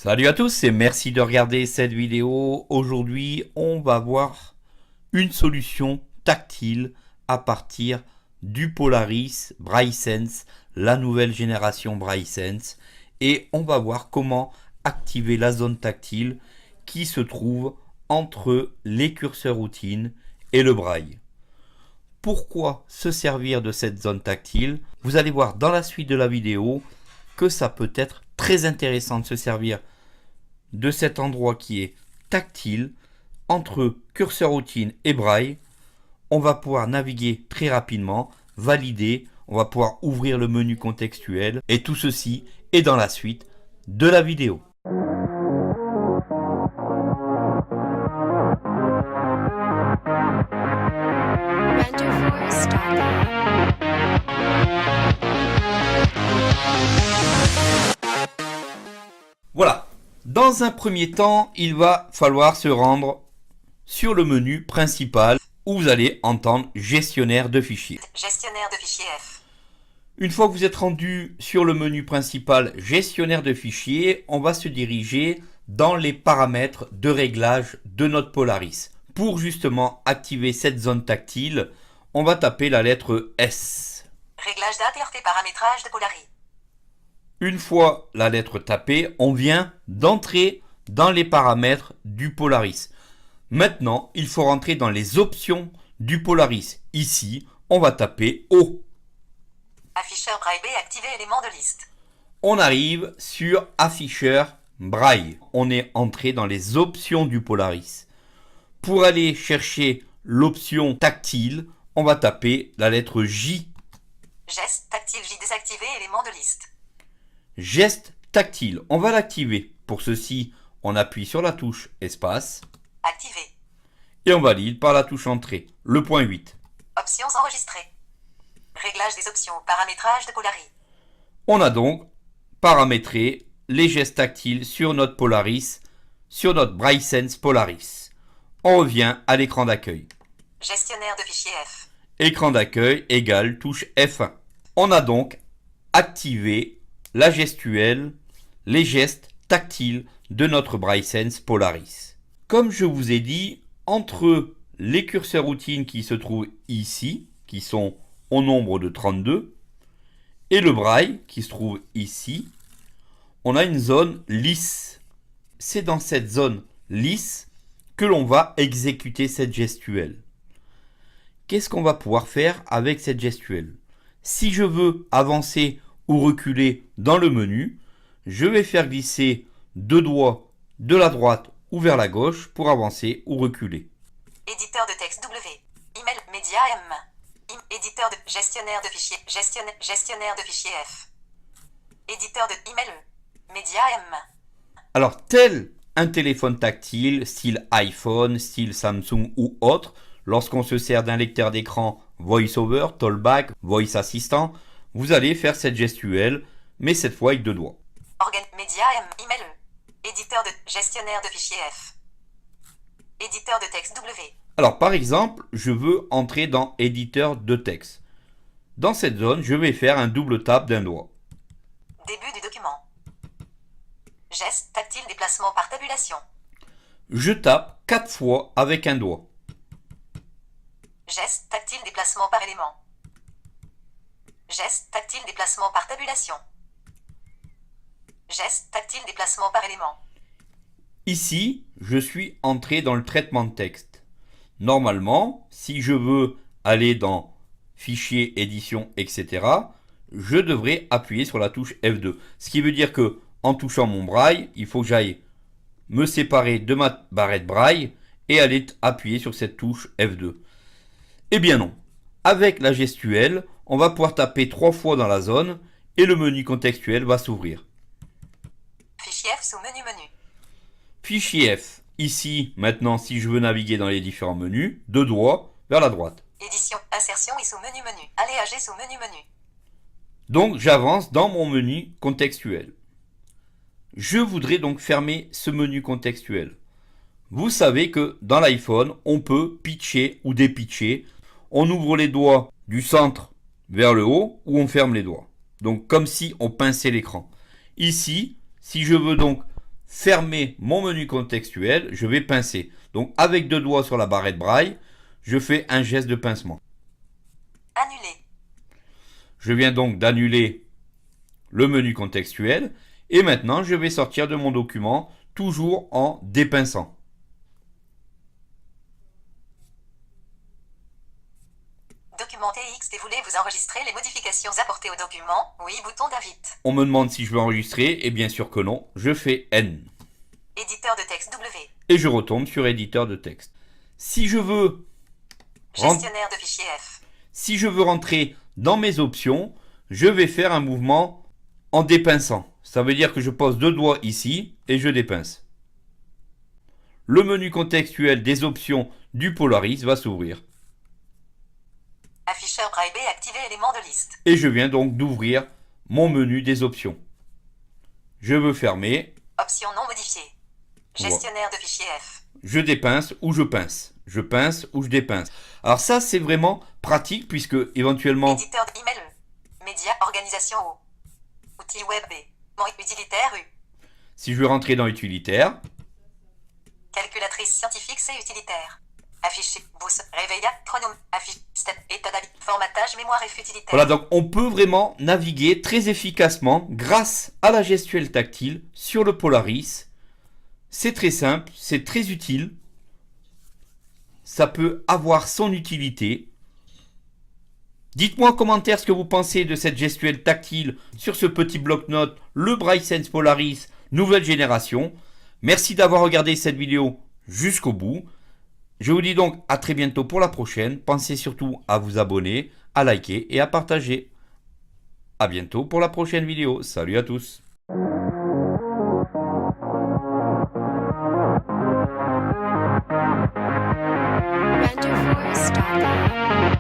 Salut à tous et merci de regarder cette vidéo. Aujourd'hui, on va voir une solution tactile à partir du Polaris BrailleSense, la nouvelle génération BrailleSense. Et on va voir comment activer la zone tactile qui se trouve entre les curseurs routines et le braille. Pourquoi se servir de cette zone tactile? Vous allez voir dans la suite de la vidéo que ça peut être très intéressant de se servir de cet endroit qui est tactile entre curseur routine et braille. On va pouvoir naviguer très rapidement, valider, on va pouvoir ouvrir le menu contextuel et tout ceci est dans la suite de la vidéo. Voilà, dans un premier temps, il va falloir se rendre sur le menu principal où vous allez entendre gestionnaire de fichiers. Gestionnaire de fichiers F. Une fois que vous êtes rendu sur le menu principal gestionnaire de fichiers, on va se diriger dans les paramètres de réglage de notre Polaris. Pour justement activer cette zone tactile, on va taper la lettre S. Réglage d'ATRT paramétrage de Polaris. Une fois la lettre tapée, on vient d'entrer dans les paramètres du Polaris. Maintenant, il faut rentrer dans les options du Polaris. Ici, on va taper O. Afficheur Braille B activé élément de liste. On arrive sur afficheur Braille. On est entré dans les options du Polaris. Pour aller chercher l'option tactile, on va taper la lettre J. Geste tactile J désactivé élément de liste. Geste tactile, on va l'activer. Pour ceci, on appuie sur la touche espace. Activé. Et on valide par la touche entrée, le point 8. Options enregistrées. Réglage des options paramétrage de Polaris. On a donc paramétré les gestes tactiles sur notre Polaris, sur notre BrailleSense Polaris. On revient à l'écran d'accueil. Gestionnaire de fichiers F. Écran d'accueil égale touche F1. On a donc activé la gestuelle, les gestes tactiles de notre BrailleSense Polaris. Comme je vous ai dit, entre les curseurs routines qui se trouvent ici, qui sont au nombre de 32, et le braille qui se trouve ici, on a une zone lisse. C'est dans cette zone lisse que l'on va exécuter cette gestuelle. Qu'est-ce qu'on va pouvoir faire avec cette gestuelle? Si je veux avancer ou reculer dans le menu, je vais faire glisser deux doigts de la droite ou vers la gauche pour avancer ou reculer. Éditeur de texte W. Email média M. Éditeur de gestionnaire de fichiers gestionnaire de fichiers F. Éditeur de email E. Média M. Alors, tel un téléphone tactile, style iPhone, style Samsung ou autre, lorsqu'on se sert d'un lecteur d'écran VoiceOver, Talkback, Voice Assistant, vous allez faire cette gestuelle, mais cette fois avec deux doigts. Organe média M. Email E. Éditeur de gestionnaire de fichiers F. Éditeur de texte W. Alors, par exemple, je veux entrer dans éditeur de texte. Dans cette zone, je vais faire un double tap d'un doigt. Début du document. Geste tactile déplacement par tabulation. Je tape 4 fois avec un doigt. Geste tactile déplacement par élément. Geste tactile déplacement par tabulation. Geste tactile déplacement par élément. Ici, je suis entré dans le traitement de texte. Normalement, si je veux aller dans fichier, édition, etc., je devrais appuyer sur la touche F2. Ce qui veut dire que en touchant mon braille, il faut que j'aille me séparer de ma barrette braille et aller appuyer sur cette touche F2. Eh bien non. Avec la gestuelle, on va pouvoir taper 3 fois dans la zone et le menu contextuel va s'ouvrir. Fichier F sous menu menu. Fichier F. Ici, maintenant, si je veux naviguer dans les différents menus, deux doigts vers la droite. Édition, insertion et sous menu menu. Aller G sous menu menu. Donc, j'avance dans mon menu contextuel. Je voudrais donc fermer ce menu contextuel. Vous savez que dans l'iPhone, on peut pitcher ou dépitcher. On ouvre les doigts du centre vers le haut ou on ferme les doigts. Donc, comme si on pinçait l'écran. Ici, si je veux donc fermer mon menu contextuel, je vais pincer. Donc avec 2 doigts sur la barrette braille, je fais un geste de pincement. Annuler. Je viens donc d'annuler le menu contextuel et maintenant je vais sortir de mon document toujours en dépinçant. Document TXT, voulez vous enregistrer les modifications apportées au document? Oui, bouton d'invite. On me demande si je veux enregistrer et bien sûr que non, je fais N. Éditeur de texte W. Et je retombe sur éditeur de texte. Si je veux Gestionnaire de fichier F. Si je veux rentrer dans mes options, je vais faire un mouvement en dépinçant. Ça veut dire que je pose 2 doigts ici et je dépince. Le menu contextuel des options du Polaris va s'ouvrir. Afficheur Braille B activé, élément de liste. Et je viens donc d'ouvrir mon menu des options. Je veux fermer. Option non modifiée. Gestionnaire de fichier F. Je dépince ou je pince. Je pince ou je dépince. Alors ça, c'est vraiment pratique puisque éventuellement... Éditeur d'email E. Média, organisation O. Outil web B. Utilitaire U. Si je veux rentrer dans utilitaire... Calculatrice scientifique C utilitaire. Afficher, boost, réveilla, chronome, affiche, step, état d'avis, formatage, mémoire F utilitaire. Voilà, donc on peut vraiment naviguer très efficacement grâce à la gestuelle tactile sur le Polaris. C'est très simple, c'est très utile. Ça peut avoir son utilité. Dites-moi en commentaire ce que vous pensez de cette gestuelle tactile sur ce petit bloc-notes, le BrailleSense Polaris nouvelle génération. Merci d'avoir regardé cette vidéo jusqu'au bout. Je vous dis donc à très bientôt pour la prochaine. Pensez surtout à vous abonner, à liker et à partager. À bientôt pour la prochaine vidéo. Salut à tous. RenderForce.com